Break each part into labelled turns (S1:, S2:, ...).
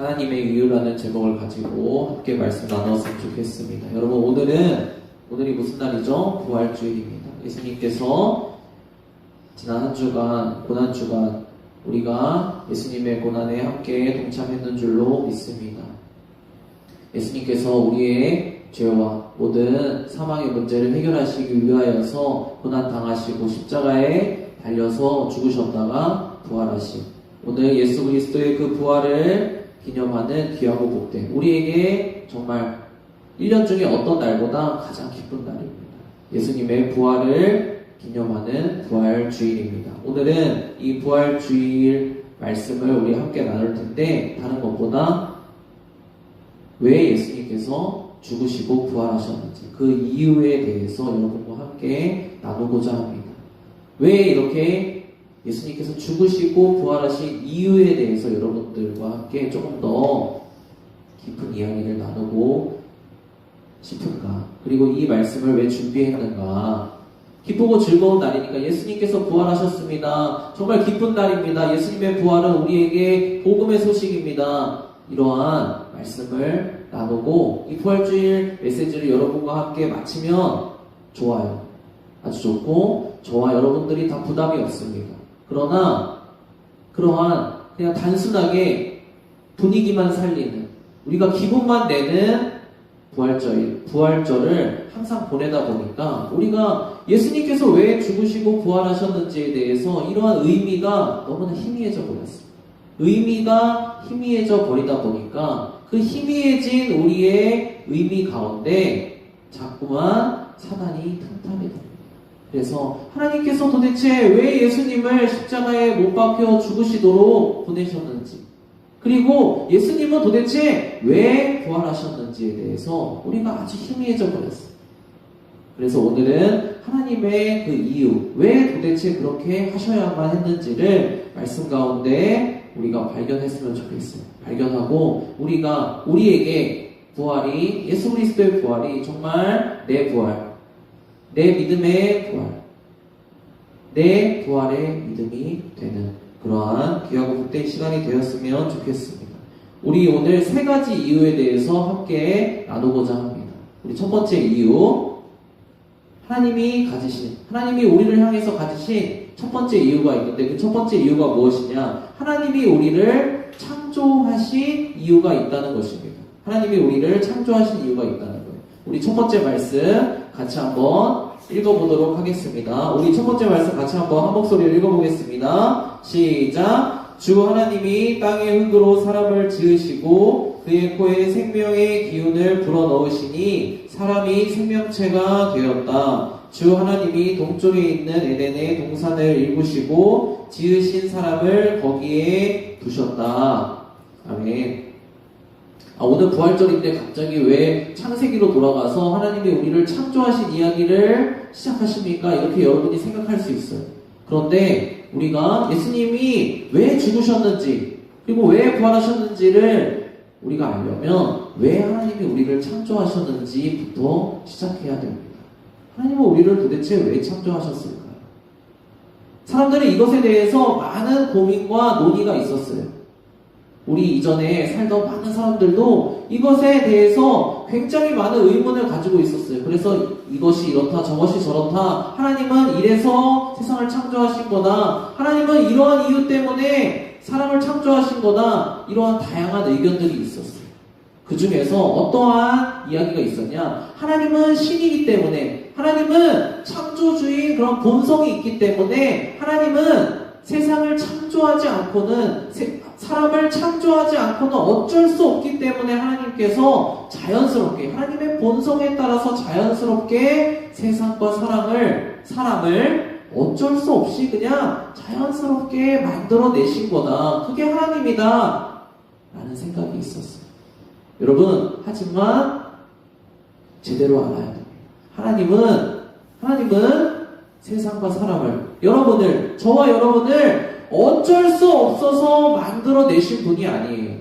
S1: 하나님의 이유라는 제목을 가지고 함께 말씀 나눴으면 좋겠습니다. 여러분, 오늘이 무슨 날이죠? 부활주일입니다. 예수님께서 지난 한 주간, 고난주간 우리가 예수님의 고난에 함께 동참했는 줄로 믿습니다. 예수님께서 우리의 죄와 모든 사망의 문제를 해결하시기 위하여서 고난당하시고 십자가에 달려서 죽으셨다가 부활하신 오늘 예수 그리스도의 그 부활을 기념하는 귀하고 복된 우리에게 정말 1년 중에 어떤 날보다 가장 기쁜 날입니다. 예수님의 부활을 기념하는 부활주일입니다. 오늘은 이 부활주일 말씀을 우리 함께 나눌 텐데 다른 것보다 왜 예수님께서 죽으시고 부활하셨는지 그 이유에 대해서 여러분과 함께 나누고자 합니다. 왜 이렇게 예수님께서 죽으시고 부활하신 이유에 대해서 여러분들과 함께 조금 더 깊은 이야기를 나누고 싶은가? 그리고 이 말씀을 왜 준비했는가? 기쁘고 즐거운 날이니까 예수님께서 부활하셨습니다. 정말 기쁜 날입니다. 예수님의 부활은 우리에게 복음의 소식입니다. 이러한 말씀을 나누고 이 부활주일 메시지를 여러분과 함께 마치면 좋아요. 아주 좋고 저와 여러분들이 다 부담이 없습니다. 그러나 그러한 그냥 단순하게 분위기만 살리는 우리가 기분만 내는 부활절을 항상 보내다 보니까 우리가 예수님께서 왜 죽으시고 부활하셨는지에 대해서 이러한 의미가 너무나 희미해져 버렸습니다. 의미가 희미해져 버리다 보니까 그 희미해진 우리의 의미 가운데 자꾸만 사단이 틈타게 됩니다. 그래서 하나님께서 도대체 왜 예수님을 십자가에 못 박혀 죽으시도록 보내셨는지 그리고 예수님은 도대체 왜 부활하셨는지에 대해서 우리가 아주 희미해져 버렸어요. 그래서 오늘은 하나님의 그 이유, 왜 도대체 그렇게 하셔야만 했는지를 말씀 가운데 우리가 발견했으면 좋겠어요. 발견하고 우리에게 부활이, 예수 그리스도의 부활이 정말 내 부활, 내 믿음의 부활, 내 부활의 믿음이 되는 그러한 귀하고 복된 시간이 되었으면 좋겠습니다. 우리 오늘 세 가지 이유에 대해서 함께 나누고자 합니다. 우리 첫 번째 이유, 하나님이 우리를 향해서 가지신 첫 번째 이유가 있는데 그 첫 번째 이유가 무엇이냐? 하나님이 우리를 창조하신 이유가 있다는 것입니다. 하나님이 우리를 창조하신 이유가 있다는 거예요. 우리 첫 번째 말씀 같이 한번 읽어보도록 하겠습니다. 우리 첫 번째 말씀 같이 한번 한 목소리로 읽어보겠습니다. 시작! 주 하나님이 땅의 흙으로 사람을 지으시고 그의 코에 생명의 기운을 불어넣으시니 사람이 생명체가 되었다. 주 하나님이 동쪽에 있는 에덴의 동산을 일구시고 지으신 사람을 거기에 두셨다. 아멘. 오늘 부활절인데 갑자기 왜 창세기로 돌아가서 하나님이 우리를 창조하신 이야기를 시작하십니까? 이렇게 여러분이 생각할 수 있어요. 그런데 우리가 예수님이 왜 죽으셨는지 그리고 왜 부활하셨는지를 우리가 알려면 왜 하나님이 우리를 창조하셨는지부터 시작해야 됩니다. 하나님은 우리를 도대체 왜 창조하셨을까요? 사람들은 이것에 대해서 많은 고민과 논의가 있었어요. 우리 이전에 살던 많은 사람들도 이것에 대해서 굉장히 많은 의문을 가지고 있었어요. 그래서 이것이 이렇다 저것이 저렇다 하나님은 이래서 세상을 창조하신 거다 하나님은 이러한 이유 때문에 사람을 창조하신 거다 이러한 다양한 의견들이 있었어요. 그 중에서 어떠한 이야기가 있었냐? 하나님은 신이기 때문에 하나님은 창조주의 그런 본성이 있기 때문에 하나님은 세상을 창조하지 않고는 사람을 창조하지 않고는 어쩔 수 없기 때문에 하나님께서 자연스럽게 하나님의 본성에 따라서 자연스럽게 세상과 사람을 어쩔 수 없이 그냥 자연스럽게 만들어내신 거다. 그게 하나님이다 라는 생각이 있었어요. 여러분, 하지만 제대로 알아야 됩니다. 하나님은 세상과 사람을 저와 여러분을 어쩔 수 없어서 만들어내신 분이 아니에요.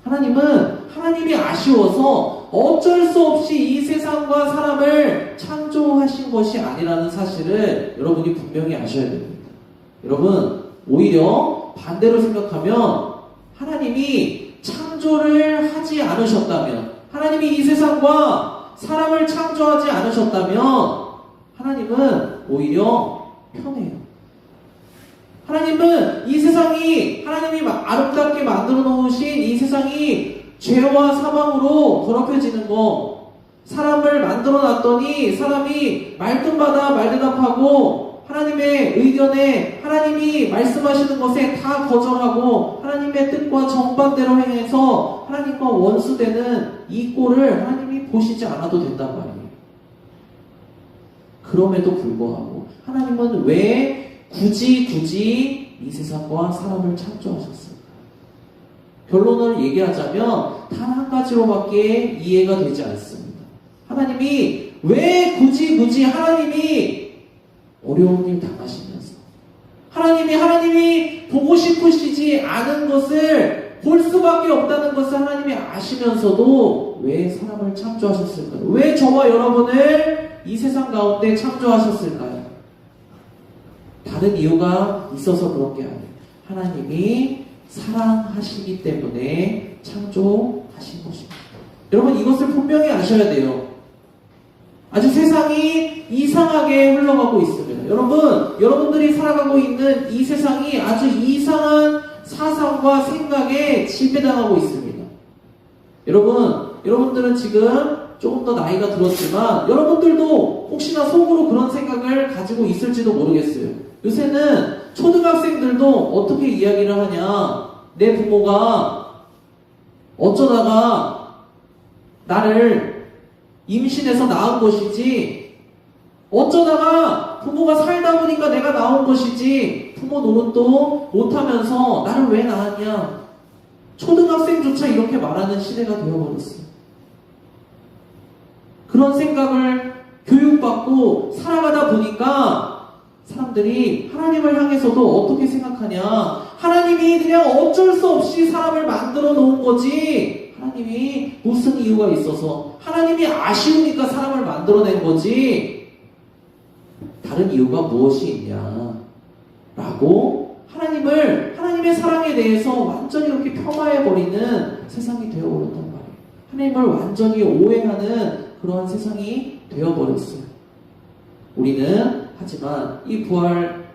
S1: 하나님이 아쉬워서 어쩔 수 없이 이 세상과 사람을 창조하신 것이 아니라는 사실을 여러분이 분명히 아셔야 됩니다. 여러분, 오히려 반대로 생각하면 하나님이 창조를 하지 않으셨다면, 하나님이 이 세상과 사람을 창조하지 않으셨다면 하나님은 오히려 편해요. 하나님은 이 세상이, 하나님이 아름답게 만들어 놓으신 이 세상이 죄와 사망으로 더럽혀지는 거, 사람을 만들어 놨더니 사람이 말끝마다 말대답하고 하나님의 의견에, 하나님이 말씀하시는 것에 다 거절하고 하나님의 뜻과 정반대로 행해서 하나님과 원수되는 이 꼴을 하나님이 보시지 않아도 된단 말이에요. 그럼에도 불구하고 하나님은 왜 굳이 이 세상과 사람을 창조하셨을까? 결론을 얘기하자면 단 한 가지로밖에 이해가 되지 않습니다. 하나님이 왜 굳이 하나님이 어려운 일 당하시면서, 하나님이 보고 싶으시지 않은 것을 볼 수밖에 없다는 것을 하나님이 아시면서도 왜 사람을 창조하셨을까요? 왜 저와 여러분을 이 세상 가운데 창조하셨을까요? 다른 이유가 있어서 그런 게 아니에요. 하나님이 사랑하시기 때문에 창조하신 것입니다. 여러분, 이것을 분명히 아셔야 돼요. 아주 세상이 이상하게 흘러가고 있습니다. 여러분들이 살아가고 있는 이 세상이 아주 이상한 사상과 생각에 지배당하고 있습니다. 여러분들은 지금 조금 더 나이가 들었지만 여러분들도 혹시나 속으로 그런 생각을 가지고 있을지도 모르겠어요. 요새는 초등학생들도 어떻게 이야기를 하냐, 내 부모가 어쩌다가 나를 임신해서 낳은 것이지, 어쩌다가 부모가 살다 보니까 내가 낳은 것이지, 부모 노릇도 못하면서 나를 왜 낳았냐. 초등학생조차 이렇게 말하는 시대가 되어버렸어요. 그런 생각을 교육받고 살아가다 보니까 사람들이 하나님을 향해서도 어떻게 생각하냐, 하나님이 그냥 어쩔 수 없이 사람을 만들어 놓은 거지, 하나님이 무슨 이유가 있어서, 하나님이 아쉬우니까 사람을 만들어낸 거지, 다른 이유가 무엇이 있냐 라고 하나님의 사랑에 대해서 완전히 이렇게 폄하해버리는 세상이 되어버렸단 말이에요. 하나님을 완전히 오해하는 그러한 세상이 되어버렸어요. 우리는 하지만 이 부활절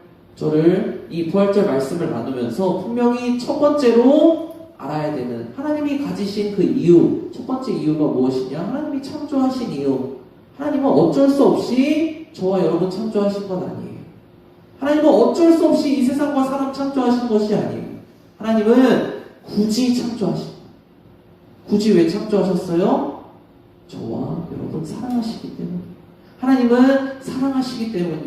S1: 말씀을 나누면서 분명히 첫 번째로 알아야 되는, 하나님이 가지신 그 이유, 첫 번째 이유가 무엇이냐? 하나님이 창조하신 이유. 하나님은 어쩔 수 없이 저와 여러분 창조하신 건 아니에요. 하나님은 어쩔 수 없이 이 세상과 사람 창조하신 것이 아니에요. 하나님은 굳이 창조하신 거예요. 굳이 왜 창조하셨어요? 저와 여러분 사랑하시기 때문에. 하나님은 사랑하시기 때문에.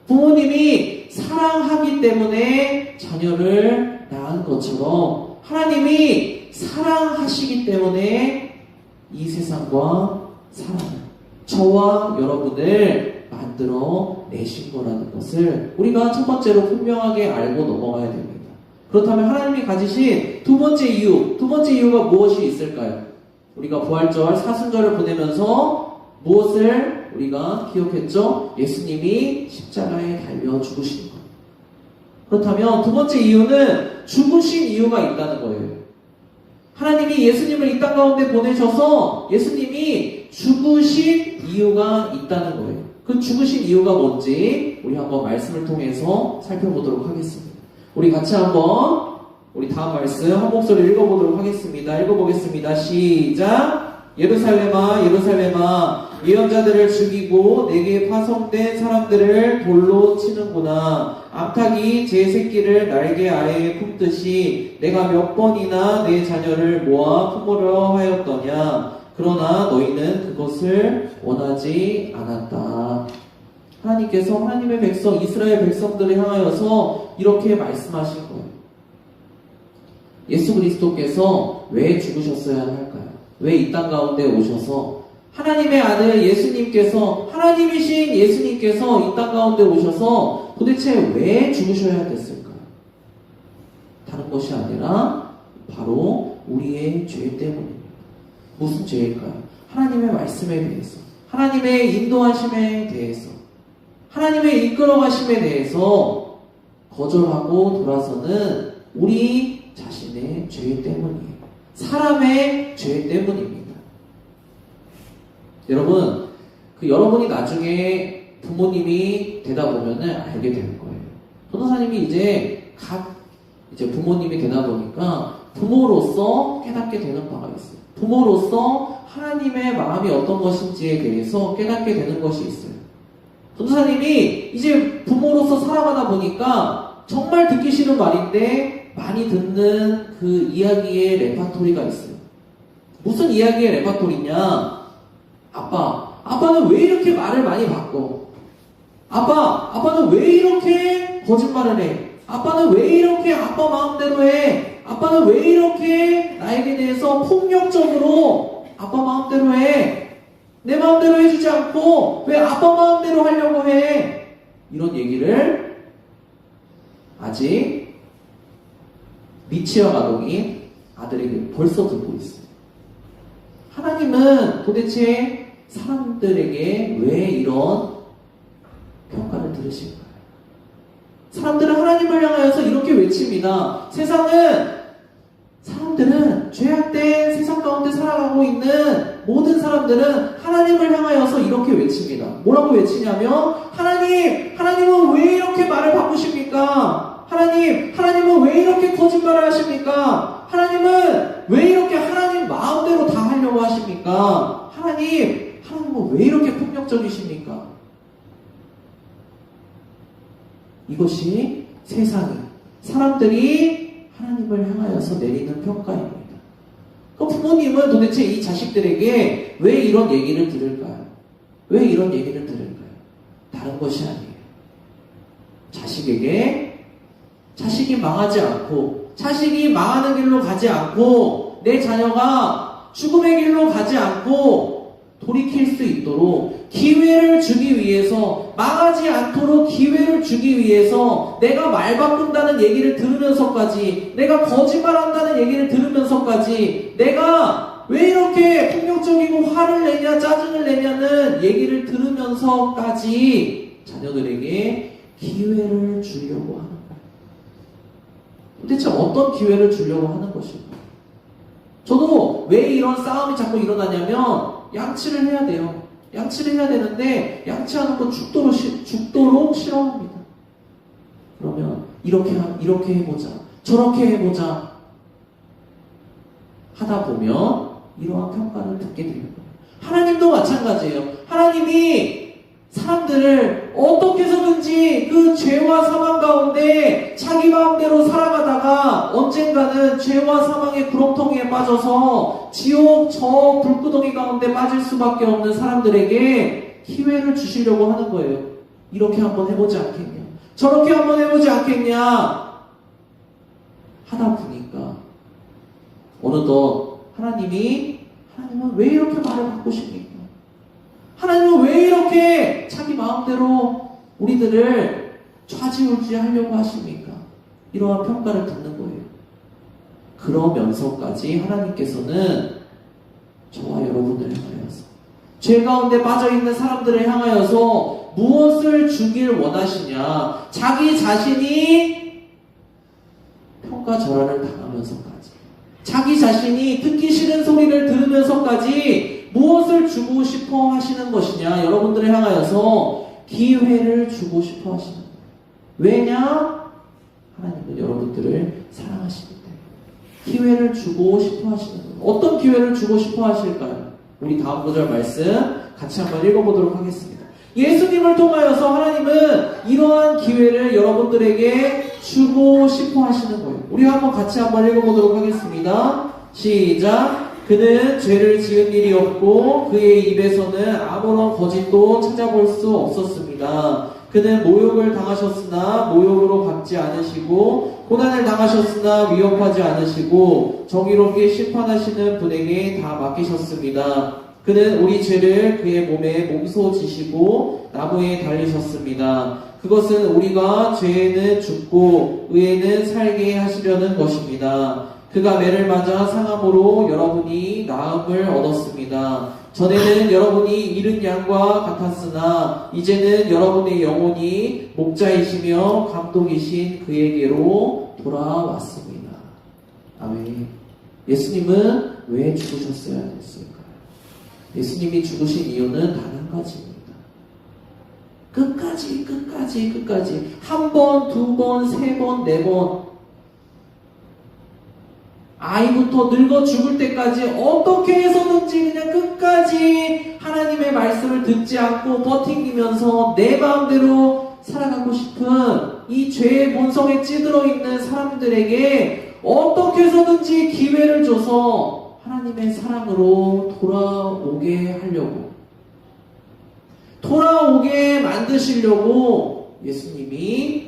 S1: 부모님이 사랑하기 때문에 자녀를 낳은 것처럼 하나님이 사랑하시기 때문에 이 세상과 사람을, 저와 여러분을 만들어 내신 거라는 것을 우리가 첫 번째로 분명하게 알고 넘어가야 됩니다. 그렇다면 하나님이 가지신 두 번째 이유가 무엇이 있을까요? 우리가 부활절, 사순절을 보내면서 무엇을 우리가 기억했죠? 예수님이 십자가에 달려 죽으신 것. 그렇다면 두 번째 이유는 죽으신 이유가 있다는 거예요. 하나님이 예수님을 이 땅 가운데 보내셔서 예수님이 죽으신 이유가 있다는 거예요. 그 죽으신 이유가 뭔지 우리 한번 말씀을 통해서 살펴보도록 하겠습니다. 우리 같이 한번 우리 다음 말씀 한 목소리 읽어보도록 하겠습니다. 읽어보겠습니다. 시작. 예루살렘아 예루살렘아 예언자들을 죽이고 내게 파송된 사람들을 돌로 치는구나. 암탉이 제 새끼를 날개 아래에 품듯이 내가 몇 번이나 내 자녀를 모아 품으려 하였더냐. 그러나 너희는 그것을 원하지 않았다. 하나님께서 하나님의 백성 이스라엘 백성들을 향하여서 이렇게 말씀하신 거예요. 예수 그리스도께서 왜 죽으셨어야 할까요? 왜 이 땅 가운데 오셔서 하나님의 아들 예수님께서, 하나님이신 예수님께서 이 땅 가운데 오셔서 도대체 왜 죽으셔야 됐을까요? 다른 것이 아니라 바로 우리의 죄 때문입니다. 무슨 죄일까요? 하나님의 말씀에 대해서, 하나님의 인도하심에 대해서, 하나님의 이끌어가심에 대해서 거절하고 돌아서는 우리 자신의 죄 때문이에요. 사람의 죄 때문입니다. 여러분, 여러분이 나중에 부모님이 되다 보면은 알게 될 거예요. 변호사님이 이제 부모님이 되다 보니까 부모로서 깨닫게 되는 바가 있어요. 부모로서 하나님의 마음이 어떤 것인지에 대해서 깨닫게 되는 것이 있어요. 변호사님이 이제 부모로서 살아가다 보니까 정말 듣기 싫은 말인데 많이 듣는 그 이야기의 레파토리가 있어요. 무슨 이야기의 레파토리냐? 아빠는 왜 이렇게 말을 많이 바꿔? 아빠는 왜 이렇게 거짓말을 해? 아빠는 왜 이렇게 아빠 마음대로 해? 아빠는 왜 이렇게 나에게 대해서 폭력적으로 아빠 마음대로 해? 내 마음대로 해주지 않고 왜 아빠 마음대로 하려고 해? 이런 얘기를 아직 미취학 아동인 아들에게 벌써 듣고 있어요. 하나님은 도대체 사람들에게 왜 이런 평가를 들으실까요? 사람들은 하나님을 향하여서 이렇게 외칩니다. 사람들은 죄악된 세상 가운데 살아가고 있는 모든 사람들은 하나님을 향하여서 이렇게 외칩니다. 뭐라고 외치냐면 하나님은 왜 이렇게 말을 바꾸십니까? 하나님은 왜 이렇게 거짓말을 하십니까? 하나님은 왜 이렇게 하나님 마음대로 다 하려고 하십니까? 하나님은 왜 이렇게 폭력적이십니까? 이것이 사람들이 하나님을 향하여서 내리는 평가입니다. 그럼 부모님은 도대체 이 자식들에게 왜 이런 얘기를 들을까요? 왜 이런 얘기를 들을까요? 다른 것이 아니에요. 자식이 망하지 않고, 자식이 망하는 길로 가지 않고, 내 자녀가 죽음의 길로 가지 않고, 돌이킬 수 있도록 기회를 주기 위해서, 망하지 않도록 기회를 주기 위해서 내가 말 바꾼다는 얘기를 들으면서까지, 내가 거짓말한다는 얘기를 들으면서까지, 내가 왜 이렇게 폭력적이고 화를 내냐 짜증을 내냐는 얘기를 들으면서까지 자녀들에게 기회를 주려고 하는 거예요. 도대체 어떤 기회를 주려고 하는 것일까요? 저도 왜 이런 싸움이 자꾸 일어나냐면 양치를 해야 돼요. 양치를 해야 되는데 양치하는 거 죽도록 싫어합니다. 그러면 이렇게 해보자, 저렇게 해보자 하다 보면 이러한 평가를 듣게 되는 거예요. 하나님도 마찬가지예요. 하나님이 사람들을 어떻게 해서든지 그 죄와 사망 가운데 자기 마음대로 살아가다가 언젠가는 죄와 사망의 구렁텅이에 빠져서 지옥 저 불구덩이 가운데 빠질 수밖에 없는 사람들에게 기회를 주시려고 하는 거예요. 이렇게 한번 해보지 않겠냐, 저렇게 한번 해보지 않겠냐 하다 보니까 어느덧 하나님은 왜 이렇게 말을 바꾸십니까? 하나님은 왜 이렇게 자기 마음대로 우리들을 좌지우지하려고 하십니까? 이러한 평가를 듣는 거예요. 그러면서까지 하나님께서는 저와 여러분을 향하여서, 죄 가운데 빠져있는 사람들을 향하여서 무엇을 주길 원하시냐? 자기 자신이 평가절하를 당하면서까지, 자기 자신이 듣기 싫은 소리를 들으면서까지 무엇을 주고 싶어 하시는 것이냐? 여러분들을 향하여서 기회를 주고 싶어 하시는 거예요. 왜냐? 하나님은 여러분들을 사랑하시기 때문에 기회를 주고 싶어 하시는 거예요. 어떤 기회를 주고 싶어 하실까요? 우리 다음 구절 말씀 같이 한번 읽어보도록 하겠습니다. 예수님을 통하여서 하나님은 이러한 기회를 여러분들에게 주고 싶어 하시는 거예요. 우리 한번 같이 한번 읽어보도록 하겠습니다. 시작. 그는 죄를 지은 일이 없고 그의 입에서는 아무런 거짓도 찾아볼 수 없었습니다. 그는 모욕을 당하셨으나 모욕으로 갚지 않으시고 고난을 당하셨으나 위협하지 않으시고 정의롭게 심판하시는 분에게 다 맡기셨습니다. 그는 우리 죄를 그의 몸에 몸소 지시고 나무에 달리셨습니다. 그것은 우리가 죄에는 죽고 의에는 살게 하시려는 것입니다. 그가 매를 맞아 상함으로 여러분이 나음을 얻었습니다. 전에는 여러분이 잃은 양과 같았으나 이제는 여러분의 영혼이 목자이시며 감독이신 그에게로 돌아왔습니다. 아멘. 예수님은 왜 죽으셨어야 했을까요? 예수님이 죽으신 이유는 단 한 가지입니다. 끝까지 한 번, 두 번, 세 번, 네 번 아이부터 늙어 죽을 때까지 어떻게 해서든지 그냥 끝까지 하나님의 말씀을 듣지 않고 버티면서 내 마음대로 살아가고 싶은 이 죄의 본성에 찌들어 있는 사람들에게 어떻게 해서든지 기회를 줘서 하나님의 사랑으로 돌아오게 하려고, 돌아오게 만드시려고 예수님이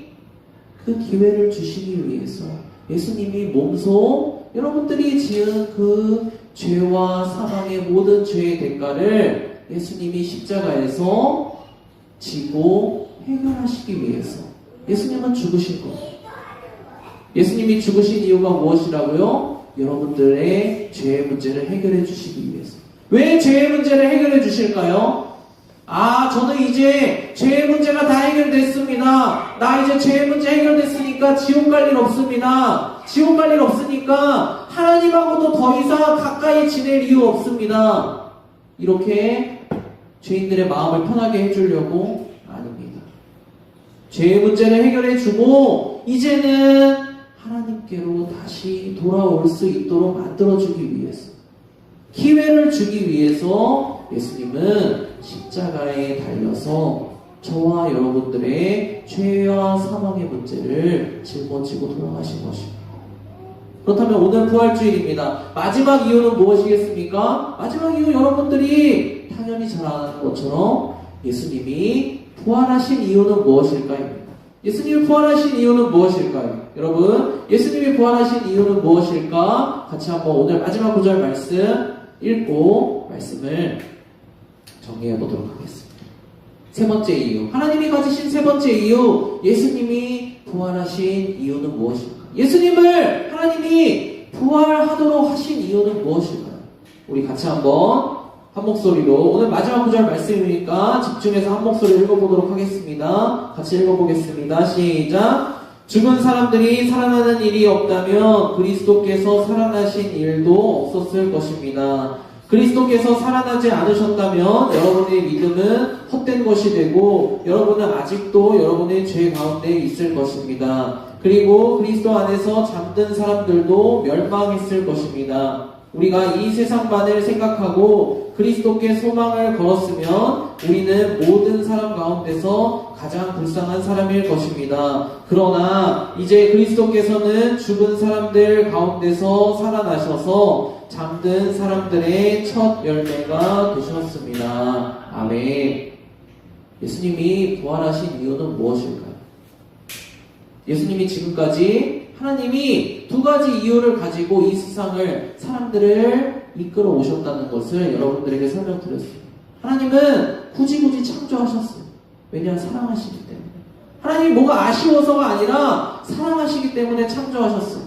S1: 그 기회를 주시기 위해서 예수님이 몸소 여러분들이 지은 그 죄와 사망의 모든 죄의 대가를 예수님이 십자가에서 지고 해결하시기 위해서 예수님은 죽으신 거예요. 예수님이 죽으신 이유가 무엇이라고요? 여러분들의 죄의 문제를 해결해 주시기 위해서. 왜 죄의 문제를 해결해 주실까요? 저는 이제 죄의 문제가 다 해결됐습니다. 나 이제 죄의 문제 해결됐으니까 지옥 갈 일 없습니다. 지옥 갈 일 없으니까 하나님하고도 더 이상 가까이 지낼 이유 없습니다. 이렇게 죄인들의 마음을 편하게 해주려고? 아닙니다. 죄의 문제를 해결해 주고 이제는 하나님께로 다시 돌아올 수 있도록 만들어주기 위해서, 기회를 주기 위해서 예수님은 십자가에 달려서 저와 여러분들의 죄와 사망의 문제를 짊어지고 돌아가신 것입니다. 그렇다면 오늘 부활주일입니다. 마지막 이유는 무엇이겠습니까? 마지막 이유 여러분들이 당연히 잘 아는 것처럼 예수님이 부활하신 이유는 무엇일까요? 예수님이 부활하신 이유는 무엇일까요? 여러분, 예수님이 부활하신 이유는 무엇일까? 같이 한번 오늘 마지막 구절 말씀 읽고 말씀을 정리해 보도록 하겠습니다. 세 번째 이유, 하나님이 가지신 세 번째 이유, 예수님이 부활하신 이유는 무엇일까? 예수님을 하나님이 부활하도록 하신 이유는 무엇일까요? 우리 같이 한번 한 목소리로, 오늘 마지막 구절 말씀이니까 집중해서 한 목소리 읽어보도록 하겠습니다. 같이 읽어보겠습니다. 시작. 죽은 사람들이 살아나는 일이 없다면 그리스도께서 살아나신 일도 없었을 것입니다. 그리스도께서 살아나지 않으셨다면 여러분의 믿음은 헛된 것이 되고 여러분은 아직도 여러분의 죄 가운데 있을 것입니다. 그리고 그리스도 안에서 잠든 사람들도 멸망했을 것입니다. 우리가 이 세상만을 생각하고 그리스도께 소망을 걸었으면 우리는 모든 사람 가운데서 가장 불쌍한 사람일 것입니다. 그러나 이제 그리스도께서는 죽은 사람들 가운데서 살아나셔서 잠든 사람들의 첫 열매가 되셨습니다. 아멘. 예수님이 부활하신 이유는 무엇일까요? 예수님이 지금까지 하나님이 두 가지 이유를 가지고 이 세상을, 사람들을 이끌어 오셨다는 것을 여러분들에게 설명드렸습니다. 하나님은 굳이 창조하셨어요. 왜냐하면 사랑하시기 때문에. 하나님이 뭐가 아쉬워서가 아니라 사랑하시기 때문에 창조하셨어요.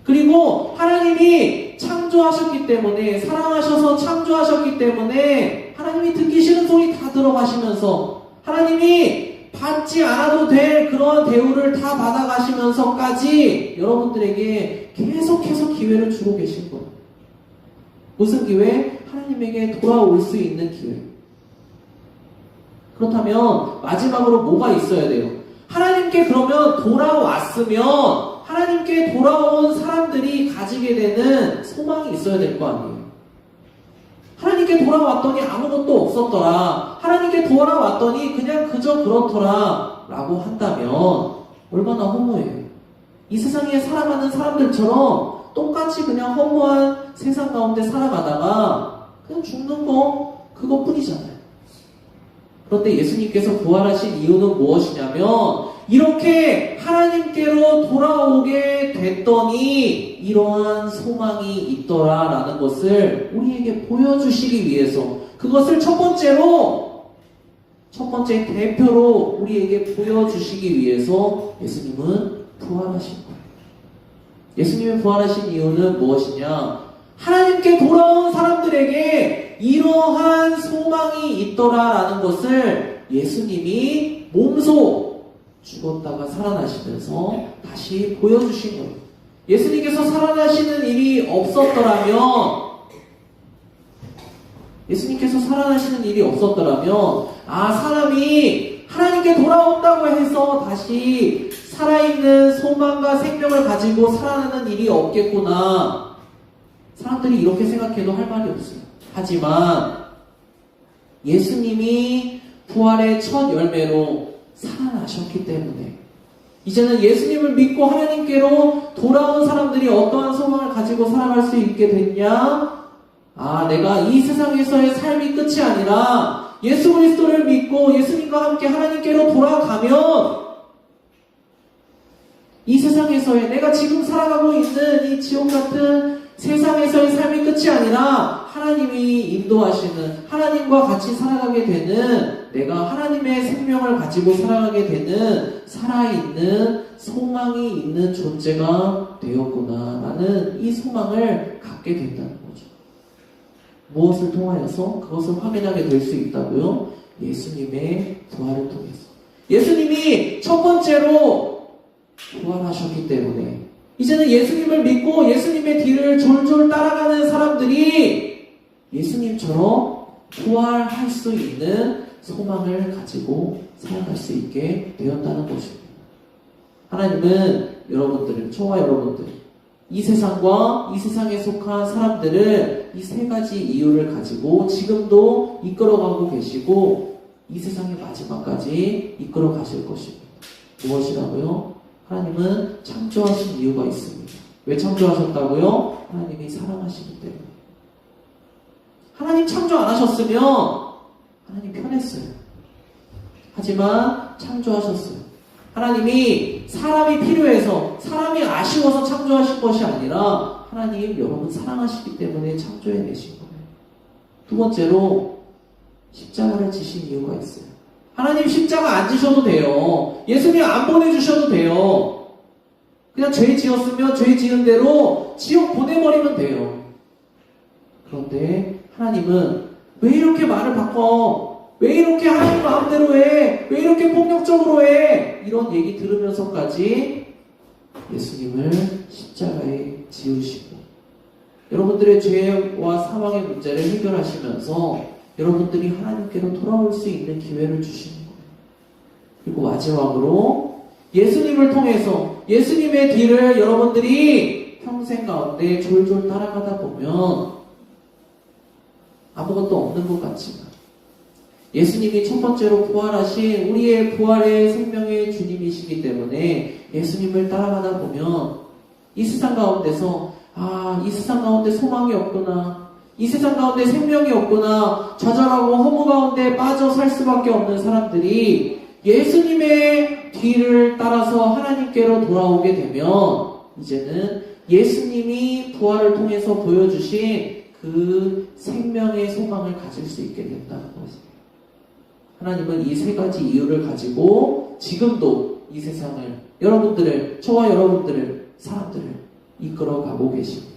S1: 그리고 하나님이 창조하셨기 때문에, 사랑하셔서 창조하셨기 때문에 하나님이 듣기 싫은 소리 다 들어가시면서, 하나님이 받지 않아도 될 그러한 대우를 다 받아가시면서까지 여러분들에게 계속해서 기회를 주고 계신 거예요. 무슨 기회? 하나님에게 돌아올 수 있는 기회. 그렇다면 마지막으로 뭐가 있어야 돼요? 하나님께 그러면 돌아왔으면 하나님께 돌아온 사람들이 가지게 되는 소망이 있어야 될 거 아니에요. 하나님께 돌아왔더니 아무것도 없었더라, 하나님께 돌아왔더니 그냥 그저 그렇더라 라고 한다면 얼마나 허무해요. 이 세상에 살아가는 사람들처럼 똑같이 그냥 허무한 세상 가운데 살아가다가 그냥 죽는 거 그것뿐이잖아요. 그런데 예수님께서 부활하신 이유는 무엇이냐면 이렇게 하나님께로 돌아오게 됐더니 이러한 소망이 있더라라는 것을 우리에게 보여주시기 위해서, 그것을 첫 번째 대표로 우리에게 보여주시기 위해서 예수님은 부활하신 거예요. 예수님이 부활하신 이유는 무엇이냐? 하나님께 돌아온 사람들에게 이러한 소망이 있더라라는 것을 예수님이 몸소 죽었다가 살아나시면서 다시 보여주신 거예요. 예수님께서 살아나시는 일이 없었더라면 사람이 하나님께 돌아온다고 해서 다시 살아있는 소망과 생명을 가지고 살아나는 일이 없겠구나. 사람들이 이렇게 생각해도 할 말이 없어요. 하지만 예수님이 부활의 첫 열매로 살아나셨기 때문에 이제는 예수님을 믿고 하나님께로 돌아온 사람들이 어떠한 소망을 가지고 살아갈 수 있게 됐냐? 내가 이 세상에서의 삶이 끝이 아니라 예수 그리스도를 믿고 예수님과 함께 하나님께로 돌아가면 이 세상에서의 내가 지금 살아가고 있는 이 지옥 같은 세상에서의 삶이 끝이 아니라 하나님이 인도하시는 하나님과 같이 살아가게 되는 내가 하나님의 생명을 가지고 살아가게 되는 살아있는 소망이 있는 존재가 되었구나 라는 이 소망을 갖게 된다는 거죠. 무엇을 통하여서 그것을 확인하게 될 수 있다고요? 예수님의 부활을 통해서. 예수님이 첫 번째로 부활하셨기 때문에 이제는 예수님을 믿고 예수님의 뒤를 졸졸 따라가는 사람들이 예수님처럼 부활할 수 있는 소망을 가지고 살아갈 수 있게 되었다는 것입니다. 하나님은 여러분들을, 저와 여러분들, 이 세상과 이 세상에 속한 사람들을 이 세 가지 이유를 가지고 지금도 이끌어가고 계시고 이 세상의 마지막까지 이끌어 가실 것입니다. 무엇이라고요? 하나님은 창조하신 이유가 있습니다. 왜 창조하셨다고요? 하나님이 사랑하시기 때문에. 하나님 창조 안 하셨으면 하나님 편했어요. 하지만 창조하셨어요. 하나님이 사람이 필요해서 사람이 아쉬워서 창조하신 것이 아니라 하나님 여러분 사랑하시기 때문에 창조해내신 거예요. 두 번째로 십자가를 지신 이유가 있어요. 하나님 십자가 안 지셔도 돼요. 예수님 안 보내주셔도 돼요. 그냥 죄 지었으면 죄 지은 대로 지옥 보내버리면 돼요. 그런데 하나님은 왜 이렇게 말을 바꿔? 왜 이렇게 하나님 마음대로 해? 왜 이렇게 폭력적으로 해? 이런 얘기 들으면서까지 예수님을 십자가에 지으시고 여러분들의 죄와 사망의 문제를 해결하시면서 여러분들이 하나님께로 돌아올 수 있는 기회를 주시는 거예요. 그리고 마지막으로 예수님을 통해서 예수님의 뒤를 여러분들이 평생 가운데 졸졸 따라가다 보면 아무것도 없는 것 같지만 예수님이 첫 번째로 부활하신 우리의 부활의 생명의 주님이시기 때문에 예수님을 따라가다 보면 이 세상 가운데서 이 세상 가운데 소망이 없구나, 이 세상 가운데 생명이 없구나, 좌절하고 허무 가운데 빠져 살 수밖에 없는 사람들이 예수님의 뒤를 따라서 하나님께로 돌아오게 되면 이제는 예수님이 부활을 통해서 보여주신 그 생명의 소망을 가질 수 있게 된다는 것입니다. 하나님은 이 세 가지 이유를 가지고 지금도 이 세상을, 여러분들을, 저와 여러분들을, 사람들을 이끌어가고 계십니다.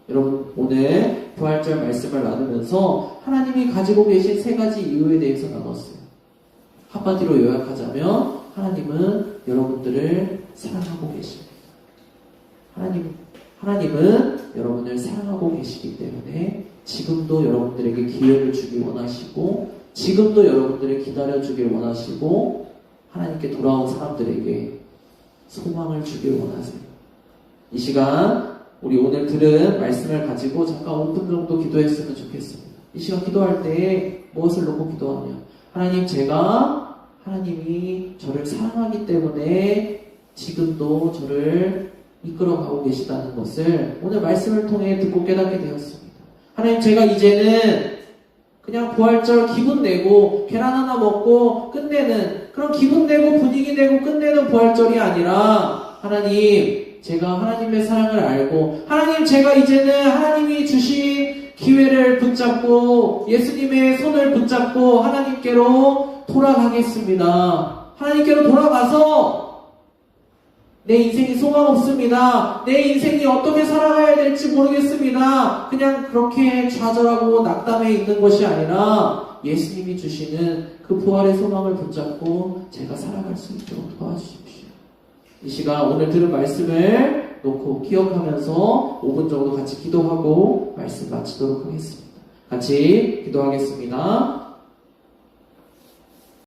S1: 여러분, 오늘 부활절 말씀을 나누면서 하나님이 가지고 계신 세 가지 이유에 대해서 나눴어요. 한마디로 요약하자면 하나님은 여러분들을 사랑하고 계십니다. 하나님은 여러분을 사랑하고 계시기 때문에 지금도 여러분들에게 기회를 주길 원하시고 지금도 여러분들을 기다려주길 원하시고 하나님께 돌아온 사람들에게 소망을 주길 원하세요. 이 시간 우리 오늘 들은 말씀을 가지고 잠깐 5분 정도 기도했으면 좋겠습니다. 이 시간 기도할 때 무엇을 놓고 기도하냐? 하나님, 제가 하나님이 저를 사랑하기 때문에 지금도 저를 이끌어가고 계시다는 것을 오늘 말씀을 통해 듣고 깨닫게 되었습니다. 하나님, 제가 이제는 그냥 부활절 기분 내고 계란 하나 먹고 끝내는 그런 기분 내고 분위기 내고 끝내는 부활절이 아니라 하나님, 제가 하나님의 사랑을 알고 하나님, 제가 이제는 하나님이 주신 기회를 붙잡고 예수님의 손을 붙잡고 하나님께로 돌아가겠습니다. 하나님께로 돌아가서 내 인생이 소망 없습니다. 내 인생이 어떻게 살아가야 될지 모르겠습니다. 그냥 그렇게 좌절하고 낙담해 있는 것이 아니라 예수님이 주시는 그 부활의 소망을 붙잡고 제가 살아갈 수 있도록 도와주십시오. 이 시간 오늘 들은 말씀을 놓고 기억하면서 5분 정도 같이 기도하고 말씀 마치도록 하겠습니다. 같이 기도하겠습니다.